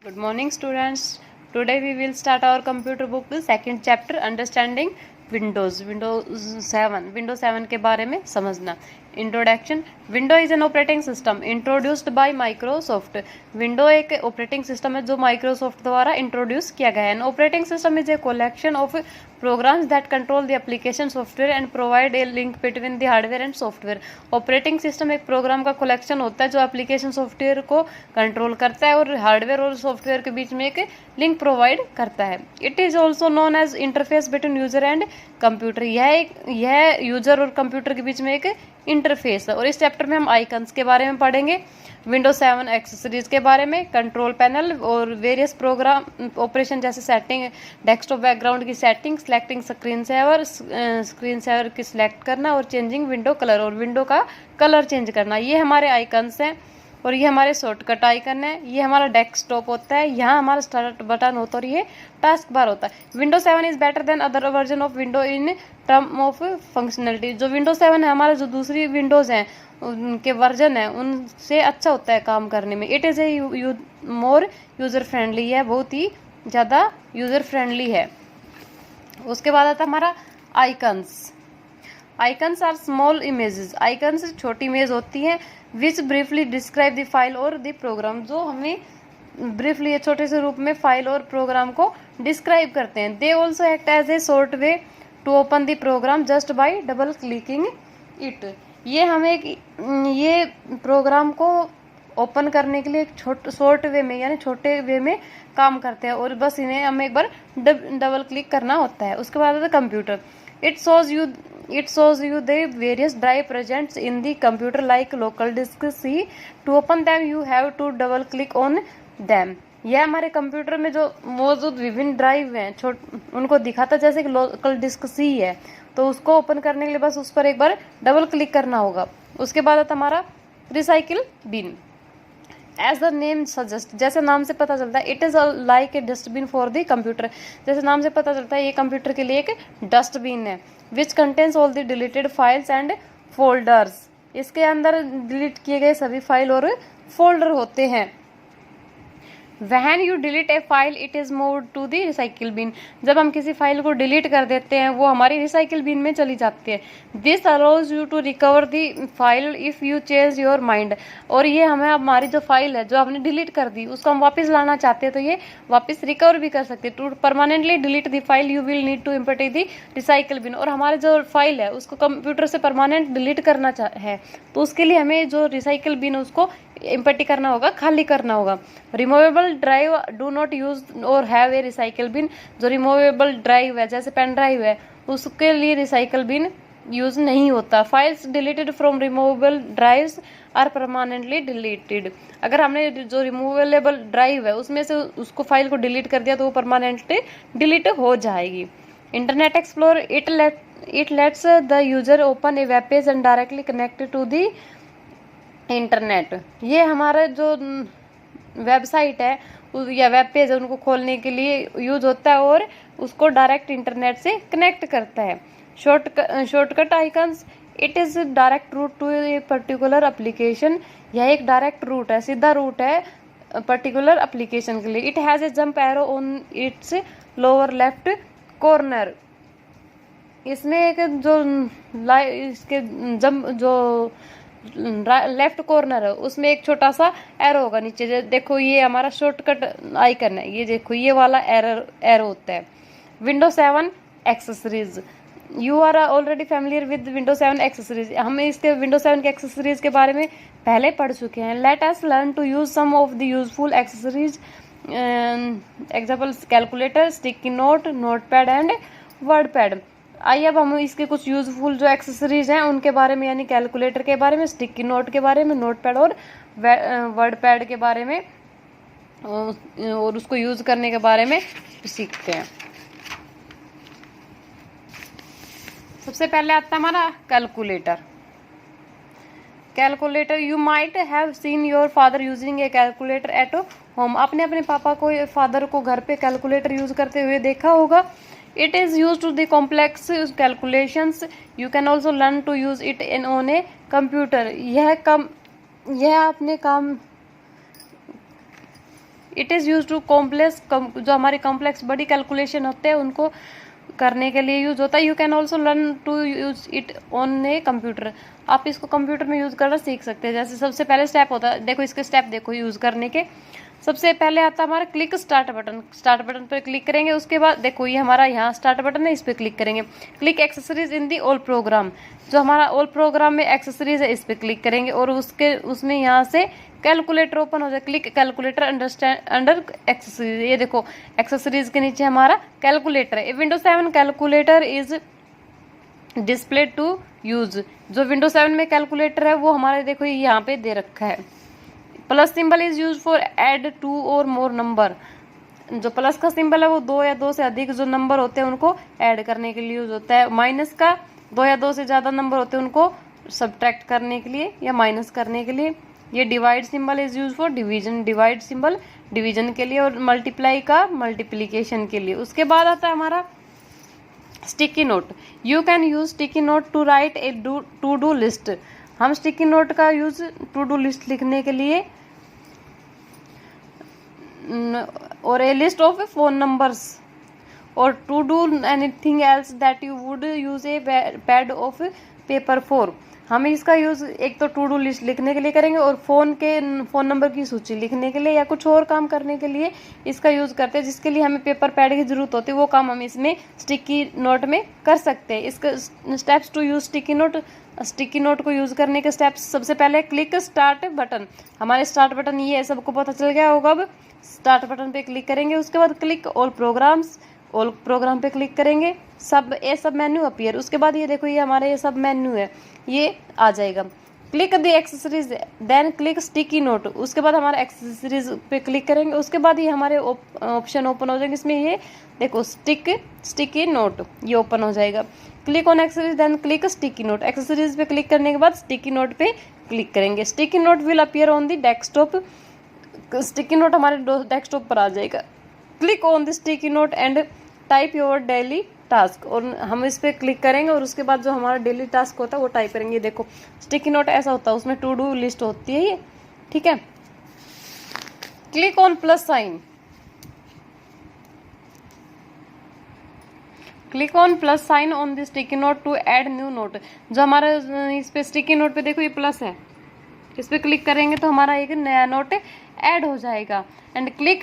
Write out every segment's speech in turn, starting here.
Good morning, students. Today we will start our computer book second chapter understanding Windows 7. Windows 7 के बारे में समझना. Introduction. Windows is an operating system introduced by Microsoft. Windows एक operating system है जो Microsoft द्वारा introduce किया गया है. An operating system is a collection of programs that control the application software and provide a link between the hardware and software. Operating system एक programme का collection होता है जो एप्लीकेशन सॉफ्टवेयर को कंट्रोल करता है और हार्डवेयर और सॉफ्टवेयर के बीच में एक लिंक प्रोवाइड करता है. It is also known as interface between user and computer. यह यूजर और कंप्यूटर के बीच में एक इंटरफेस है. और इस चैप्टर में हम आइकन्स के बारे में पढ़ेंगे, विंडोज 7 एक्सेसरीज के बारे में, कंट्रोल पैनल और वेरियस प्रोग्राम ऑपरेशन जैसे सेटिंग, डेस्कटॉप बैकग्राउंड की सेटिंग, सिलेक्टिंग स्क्रीन सेवर की सिलेक्ट करना और चेंजिंग विंडो कलर और विंडो का कलर चेंज करना. ये हमारे आइकन्स हैं और ये हमारे शॉर्टकट आइकन है. ये हमारा डेस्कटॉप होता है, यहाँ हमारा स्टार्ट बटन होता है और ये टास्क बार होता है. Windows 7 is better than other version of window in term of functionality. जो विंडोज 7 है हमारे जो दूसरी विंडोज हैं उनके वर्जन है उनसे अच्छा होता है काम करने में. It is a more user friendly. यह बहुत ही ज़्यादा यूज़र फ्रेंडली है. उसके बाद आता है हमारा icons. Icons are small images. Icons छोटी इमेज होती हैं which briefly describe the file और द प्रोग्राम. जो हमें ब्रीफली छोटे से रूप में फाइल और प्रोग्राम को डिस्क्राइब करते हैं. They also act as a short way to open the program just by double clicking it. ये हमें ये प्रोग्राम को ओपन करने के लिए एक शॉर्ट वे में यानी छोटे वे में काम करते हैं और बस इन्हें हमें एक बार डबल क्लिक करना होता है. उसके बाद आता है computer. It shows you the various drive present in the computer like local disk C. To open them you have to double click on them. यह हमारे कंप्यूटर में जो मौजूद विभिन्न ड्राइव हैं उनको दिखाता जैसे कि लोकल डिस्क C है, तो उसको ओपन करने के लिए बस उस पर एक बार डबल क्लिक करना होगा. उसके बाद आता हमारा recycle bin. As the name suggest, जैसे नाम से पता चलता है, it is like a dustbin for the computer. जैसे नाम से पता चलता है ये कंप्यूटर के लिए एक डस्टबिन है. Which contains all the deleted files and folders. इसके अंदर डिलीट किए गए सभी फाइल और फोल्डर होते हैं. When you delete a file, it is moved to the recycle bin. जब हम किसी फाइल को डिलीट कर देते हैं वो हमारी रिसाइकिल बिन में चली जाती है. This allows you to recover the file if you change your mind. और ये हमें हमारी जो फाइल है जो आपने डिलीट कर दी उसको हम वापस लाना चाहते हैं तो ये वापस रिकवर भी कर सकते हैं. To permanently delete the file you will need to import the recycle bin. और हमारे जो फाइल है उसको कंप्यूटर से परमानेंट डिलीट करना है तो उसके लिए हमें जो रिसाइकिल बिन उसको इम्पोर्ट करना होगा, खाली करना होगा. Removable drive do not use और हैव ए रिसाइकिल बिन. जो रिमूवेबल ड्राइव है जैसे पेन ड्राइव है उसके लिए रिसाइकिल बिन यूज नहीं होता. Files deleted from removable drives are permanently deleted. अगर हमने जो रिमूवेबल ड्राइव है उसमें से उसको फाइल को डिलीट कर दिया तो वो परमानेंटली डिलीट हो जाएगी. Internet explore it lets the user open a web page and directly connected to the internet. ये हमारा जो वेबसाइट है या वेब पेज है उनको खोलने के लिए यूज होता है और उसको डायरेक्ट इंटरनेट से कनेक्ट करता है. Shortcut icons. It is direct route to a particular application. यह एक डायरेक्ट रूट है, सीधा रूट है पर्टिकुलर एप्लीकेशन के लिए. It has a jump arrow on it's lower left corner. इसमें एक जो इसके जंप जो लेफ्ट कॉर्नर है उसमें एक छोटा सा एरो होगा नीचे. देखो ये हमारा शॉर्टकट आइकन है, ये देखो ये वाला एरो होता है. Windows 7 accessories. You are already familiar with Windows 7 accessories. हम इसके विंडोज 7 के एक्सेसरीज के बारे में पहले पढ़ चुके हैं. Let us learn to use some of the useful accessories. Example calculator, sticky note, Notepad and WordPad. आइए अब हम इसके कुछ यूजफुल जो एक्सेसरीज हैं उनके बारे में यानी कैलकुलेटर के बारे में, स्टिकी नोट के बारे में, नोटपैड और वर्डपैड के बारे में और उसको यूज करने के बारे में सीखते हैं. सबसे पहले आता है हमारा calculator. Calculator. You might have seen your father using A calculator at home. आपने अपने पापा को फादर को घर पे कैलकुलेटर यूज करते हुए देखा होगा. It is used to the complex calculations. You can also learn to use it on a computer. यह अपने काम it is use to complex, जो हमारे कॉम्प्लेक्स बड़ी कैलकुलेशन होते हैं उनको करने के लिए यूज होता है। You can also learn to use it on a computer, आप इसको कंप्यूटर में यूज करना सीख सकते हैं। जैसे सबसे पहले स्टेप होता है, देखो इसके स्टेप देखो यूज करने के। सबसे पहले आता है हमारा click start button, start button पर क्लिक करेंगे। उसके बाद देखो ये हमारा यहाँ स्टार्ट बटन है, इस पर क्लिक करेंगे। Click accessories in the all programme, जो हमारा ऑल प्रोग्राम में एक्सेसरीज है इस पर क्लिक करेंगे और उसमें यहाँ से कैलकुलेटर ओपन हो जाए। क्लिक कैलकुलेटर अंडर एक्सेसरीज, ये देखो एक्सेसरीज के नीचे हमारा कैलकुलेटर है। Windows 7 calculator is display to use, जो विंडोज 7 में कैलकुलेटर है वो हमारे देखो यहाँ पे दे रखा है। Plus symbol is use for add 2 or more number, जो प्लस का सिंबल है वो 2 या 2 से अधिक जो नंबर होते हैं उनको ऐड करने के लिए यूज होता है। माइनस का 2 या 2 से ज़्यादा नंबर होते हैं उनको सब्ट्रैक्ट करने के लिए या माइनस करने के लिए। ये divide symbol is use for division, divide symbol division के लिए, और मल्टीप्लाई का मल्टीप्लीकेशन के लिए। उसके बाद आता है हमारा sticky note. You can use sticky note to write a to do list, हम स्टिकी नोट का यूज टू डू लिस्ट लिखने के लिए और a list of phone numbers और to do anything else that you would use a pad of paper for, हम इसका use एक तो टू डू लिस्ट लिखने के लिए करेंगे और फोन नंबर की सूची लिखने के लिए या कुछ और काम करने के लिए इसका यूज करते हैं, जिसके लिए हमें पेपर पैड की जरूरत होती है। वो काम हम इसमें स्टिकी नोट में कर सकते हैं। इसका steps to use sticky note, sticky note को यूज करने के स्टेप्स, सबसे पहले क्लिक स्टार्ट बटन, हमारे स्टार्ट बटन ये है, सबको पता चल गया होगा। अब स्टार्ट बटन पे क्लिक करेंगे। उसके बाद click all programmes, all programme पे क्लिक करेंगे। सब मेन्यू अपीयर, उसके बाद ये देखो ये हमारा ये सब मेन्यू है, ये आ जाएगा। Click the accessories then click sticky note, उसके बाद हमारा एक्सेसरीज पे क्लिक करेंगे। उसके बाद ये हमारे ऑप्शन ओपन हो जाएंगे, इसमें ये देखो स्टिकी नोट ये ओपन हो जाएगा। Click on accessories then click sticky note, accessories पे क्लिक करने के बाद स्टिकी नोट पे क्लिक करेंगे। Sticky note will appear on the desktop, sticky note हमारे डेस्कटॉप पर आ जाएगा। Click on the sticky note and type your daily task, और हम इस पर क्लिक करेंगे और उसके बाद जो हमारा डेली टास्क होता है वो टाइप करेंगे। देखो स्टिकी नोट ऐसा होता है, उसमें टू डू लिस्ट होती है ये, ठीक है। Click on plus sign, click on plus sign on the sticky note to add new note, जो हमारा इस पे स्टिकी नोट पे देखो ये प्लस है, इस पे क्लिक करेंगे तो हमारा एक नया नोट ऐड हो जाएगा। And click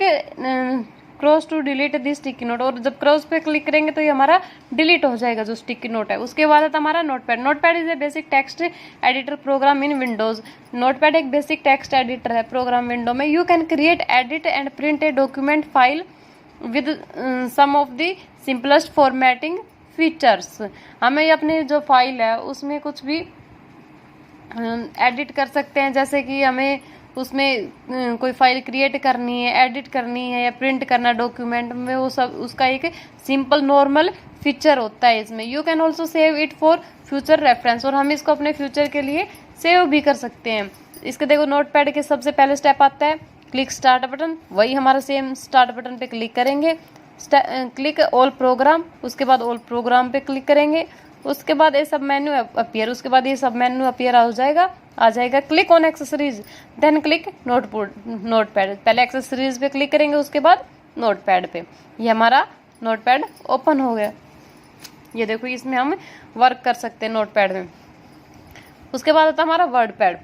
cross to delete the sticky note, और जब क्रॉस पे क्लिक करेंगे तो ये हमारा डिलीट हो जाएगा जो स्टिकी नोट है। उसके बाद आता हमारा Notepad. Notepad is a basic text editor program in Windows, Notepad एक बेसिक टेक्स्ट एडिटर है प्रोग्राम विंडो में। You can create, edit and print a document file with some of the simplest formatting features, हमें अपनी जो file है उसमें कुछ भी एडिट कर सकते हैं, जैसे कि हमें उसमें कोई फाइल क्रिएट करनी है, एडिट करनी है या प्रिंट करना डॉक्यूमेंट में, वो सब उसका एक सिंपल नॉर्मल फीचर होता है इसमें। You can also save it for future reference, और हम इसको अपने फ्यूचर के लिए सेव भी कर सकते हैं। इसके देखो नोटपैड के सबसे पहले स्टेप आता है क्लिक स्टार्ट बटन, वही हमारा सेम स्टार्ट बटन पे क्लिक करेंगे। क्लिक ऑल प्रोग्राम, उसके बाद ऑल प्रोग्राम पे क्लिक करेंगे। उसके बाद ये सब मेन्यू अपीयर, उसके बाद ये सब मेन्यू अपीयर आ जाएगा। Click on accessories then click Notepad, पहले एक्सेसरीज पे क्लिक करेंगे उसके बाद नोटपैड पे, ये हमारा नोटपैड ओपन हो गया। ये देखो इसमें हम वर्क कर सकते हैं नोटपैड में। उसके बाद आता है हमारा WordPad.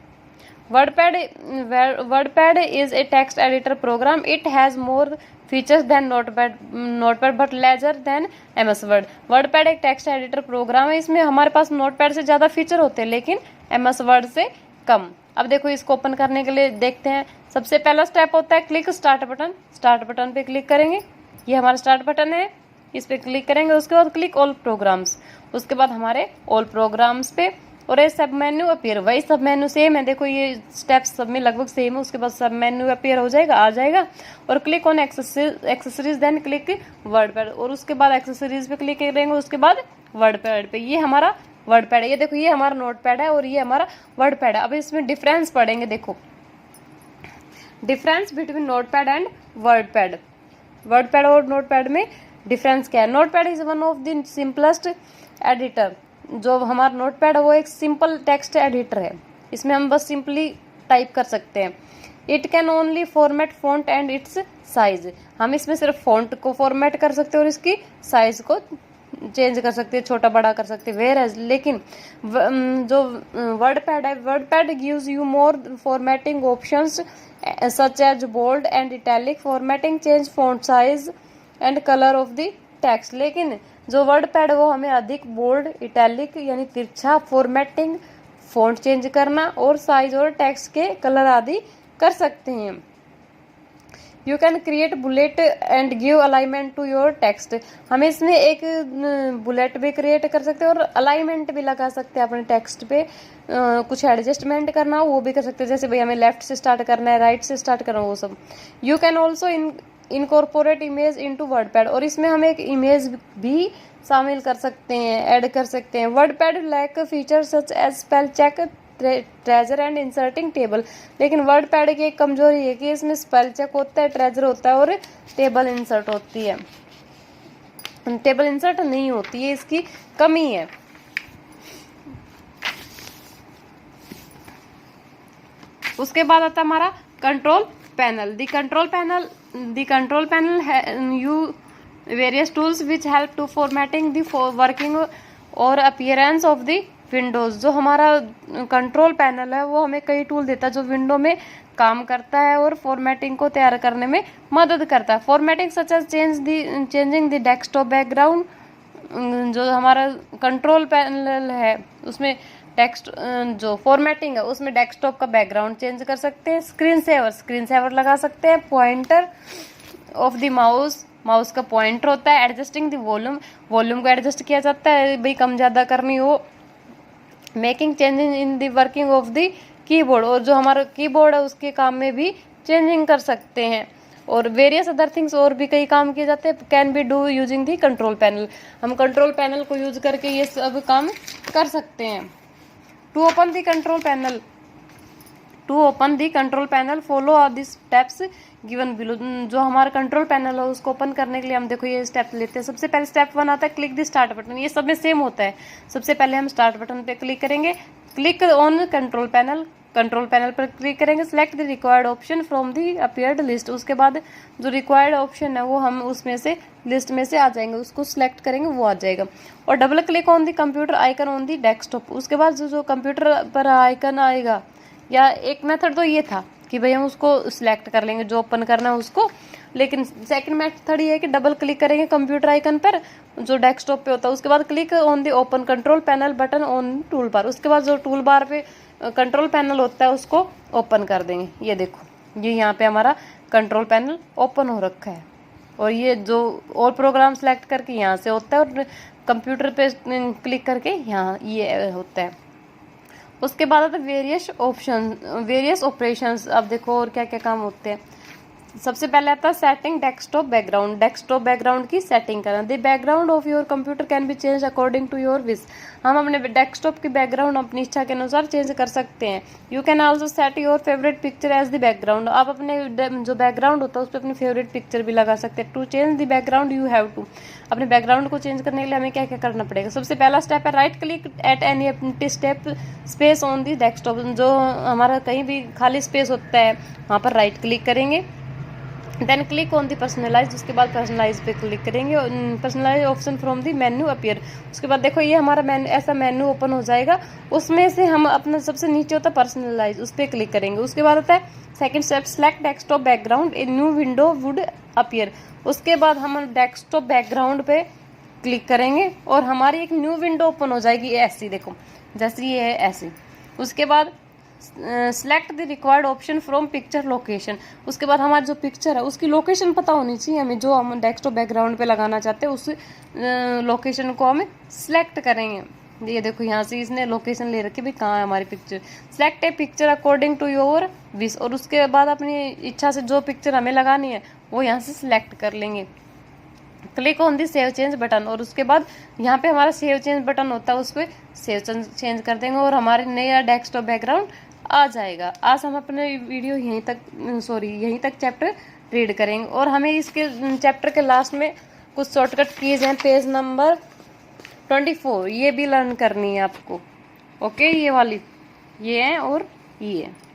WordPad is a text editor program, it has more features than Notepad but lesser than MS Word. WordPad एक टेक्स्ट एडिटर प्रोग्राम है, इसमें हमारे पास नोटपैड से ज़्यादा फीचर होते हैं लेकिन MS वर्ड से कम। अब देखो इसको ओपन करने के लिए देखते हैं। सबसे पहला स्टेप होता है click start button, start button पे क्लिक करेंगे, ये हमारा स्टार्ट बटन है, इस पर क्लिक करेंगे। उसके बाद क्लिक ऑल प्रोग्राम्स, उसके बाद हमारे ऑल प्रोग्राम्स पे, और ये सब मेन्यू अपीयर, वही सब मेन्यू सेम है, देखो ये स्टेप्स सब में लगभग सेम है। उसके बाद सब मेन्यू अपीयर हो जाएगा, आ जाएगा। और click on accessories then click WordPad, और उसके बाद एक्सेसरीज पे क्लिक करेंगे, उसके बाद वर्डपैड पे। ये हमारा वर्डपैड है, ये देखो ये हमारा नोटपैड है और ये हमारा वर्डपैड है। अब इसमें डिफरेंस पढ़ेंगे, देखो difference between notepad and WordPad. WordPad और नोटपैड में डिफरेंस क्या है? Notepad is one of the simplest editor, जो हमारा नोटपैड है वो एक सिंपल टेक्स्ट एडिटर है, इसमें हम बस सिंपली टाइप कर सकते हैं। It can only format font and it's size, हम इसमें सिर्फ फॉन्ट को फॉर्मेट कर सकते हैं और इसकी साइज को चेंज कर सकते हैं, छोटा बड़ा कर सकते हैं। वेयर एज लेकिन जो वर्ड पैड है, WordPad gives you more formatting options such as bold and italic formatting, change font size and colour of the text. लेकिन जो वर्ड पैड वो हमें अधिक बोल्ड, इटैलिक यानी तिरछा, फॉर्मेटिंग, फॉन्ट चेंज करना और साइज और टेक्स्ट के कलर आदि कर सकते हैं। You can create bullet and give alignment to your text, हमें इसमें एक बुलेट भी क्रिएट कर सकते हैं और अलाइनमेंट भी लगा सकते हैं अपने टेक्स्ट पे, कुछ एडजस्टमेंट करना हो वो भी कर सकते हैं, जैसे भाई हमें लेफ्ट से स्टार्ट करना है, राइट से स्टार्ट करना है, वो सब। You can also incorporate image into word pad, और इसमें हम एक इमेज भी शामिल कर सकते हैं, ऐड कर सकते हैं। WordPad like feature such as spell check, treasure and inserting table, लेकिन वर्ड पैड की एक कमजोरी है कि इसमें स्पेल चेक होता है, ट्रेजर होता है और टेबल इंसर्ट होती है, टेबल इंसर्ट नहीं होती है, इसकी कमी है। उसके बाद आता है हमारा control panel. The control panel you various tools which help to formatting the working और अपीयरेंस ऑफ द विंडोज। जो हमारा कंट्रोल पैनल है वो हमें कई टूल देता है जो विंडो में काम करता है और फॉर्मेटिंग को तैयार करने में मदद करता है। Formatting such as changing the desktop background, जो हमारा कंट्रोल पैनल है उसमें टेक्स्ट जो फॉर्मेटिंग है उसमें डेस्कटॉप का बैकग्राउंड चेंज कर सकते हैं। स्क्रीन सेवर लगा सकते हैं। पॉइंटर ऑफ द माउस का पॉइंटर होता है। एडजस्टिंग द वॉल्यूम को एडजस्ट किया जाता है, भाई कम ज़्यादा करनी हो। Making changing in the working of the keyboard, और जो हमारा कीबोर्ड है उसके काम में भी चेंजिंग कर सकते हैं। और वेरियस अदर थिंग्स, और भी कई काम किए जाते हैं, can be do using the control panel, हम कंट्रोल पैनल को यूज करके ये सब काम कर सकते हैं। To open the control panel follow are the steps given below. जो हमारा कंट्रोल पैनल है उसको ओपन करने के लिए हम देखो ये स्टेप लेते हैं। सबसे पहले स्टेप 1 आता है क्लिक द स्टार्ट बटन, ये सब में सेम होता है। सबसे पहले हम स्टार्ट बटन पे क्लिक करेंगे, क्लिक ऑन कंट्रोल पैनल पर क्लिक करेंगे, select the required option from the appeared list. उसके बाद जो रिक्वायर्ड ऑप्शन है वो हम उसमें से लिस्ट में से आ जाएंगे, उसको सिलेक्ट करेंगे वो आ जाएगा। और double click on the computer icon on the desktop. उसके बाद जो कंप्यूटर पर आइकन आएगा, या एक मेथड तो ये था कि भाई हम उसको सिलेक्ट कर लेंगे जो ओपन करना है उसको, लेकिन सेकंड मेथड ये है कि डबल क्लिक करेंगे कंप्यूटर आइकन पर जो डेस्कटॉप पे होता है। उसके बाद click on the open control panel button on tool bar. उसके बाद जो टूल बार पे कंट्रोल पैनल होता है उसको ओपन कर देंगे। ये देखो ये यहाँ पे हमारा कंट्रोल पैनल ओपन हो रखा है, और ये जो और प्रोग्राम सेलेक्ट करके यहाँ से होता है और कंप्यूटर पे क्लिक करके यहाँ ये होता है। उसके बाद आता है वेरियस ऑपरेशंस। अब देखो और क्या क्या काम होते हैं। सबसे पहले आता है सेटिंग डेस्कटॉप बैकग्राउंड की सेटिंग करना। The background of your computer can be change according to your wish, हम अपने डेस्कटॉप की बैकग्राउंड अपनी इच्छा के अनुसार चेंज कर सकते हैं। You can also set your favourite picture as the background, आप अपने जो बैकग्राउंड होता है उस पर अपनी फेवरेट पिक्चर भी लगा सकते हैं। To change the background you have to, अपने बैकग्राउंड को चेंज करने के लिए हमें क्या क्या करना पड़ेगा। सबसे पहला स्टेप है right click at any empty space on the desktop, जो हमारा कहीं भी खाली स्पेस होता है वहाँ पर राइट क्लिक करेंगे। Then click on the personalise, उसके बाद पर्सनलाइज पे क्लिक करेंगे। Personalise option from the menu appear, उसके बाद देखो ये हमारा ऐसा मेन्यू ओपन हो जाएगा, उसमें से हम अपना सबसे नीचे होता है पर्सनलाइज, उस पर क्लिक करेंगे। उसके बाद आता है second step select desktop background, a new window would appear, उसके बाद हम डेस्कटॉप बैकग्राउंड पे क्लिक करेंगे और हमारी एक न्यू विंडो ओपन हो जाएगी ऐसी, देखो जैसे ये है ऐसी। उसके बाद select the required option from picture location, उसके बाद हमारी जो पिक्चर है उसकी लोकेशन पता होनी चाहिए हमें, जो हम डेस्कटॉप बैकग्राउंड पे लगाना चाहते हैं उस लोकेशन को हमें सिलेक्ट करेंगे। ये देखो यहाँ से इसने लोकेशन ले रखी भी कहाँ है हमारी picture. Select a picture according to your wish, और उसके बाद अपनी इच्छा से जो पिक्चर हमें लगानी है वो यहाँ से सिलेक्ट कर लेंगे। Click on the save change button, और उसके बाद यहाँ पे हमारा सेव चेंज बटन होता है, उस पर सेव चेंज कर देंगे और हमारे नया डेस्कटॉप बैकग्राउंड आ जाएगा। आज हम अपने वीडियो यहीं तक चैप्टर रीड करेंगे, और हमें इसके चैप्टर के लास्ट में कुछ शॉर्टकट कीज हैं, पेज नंबर 24 ये भी लर्न करनी है आपको। ओके, ये वाली ये है और ये है।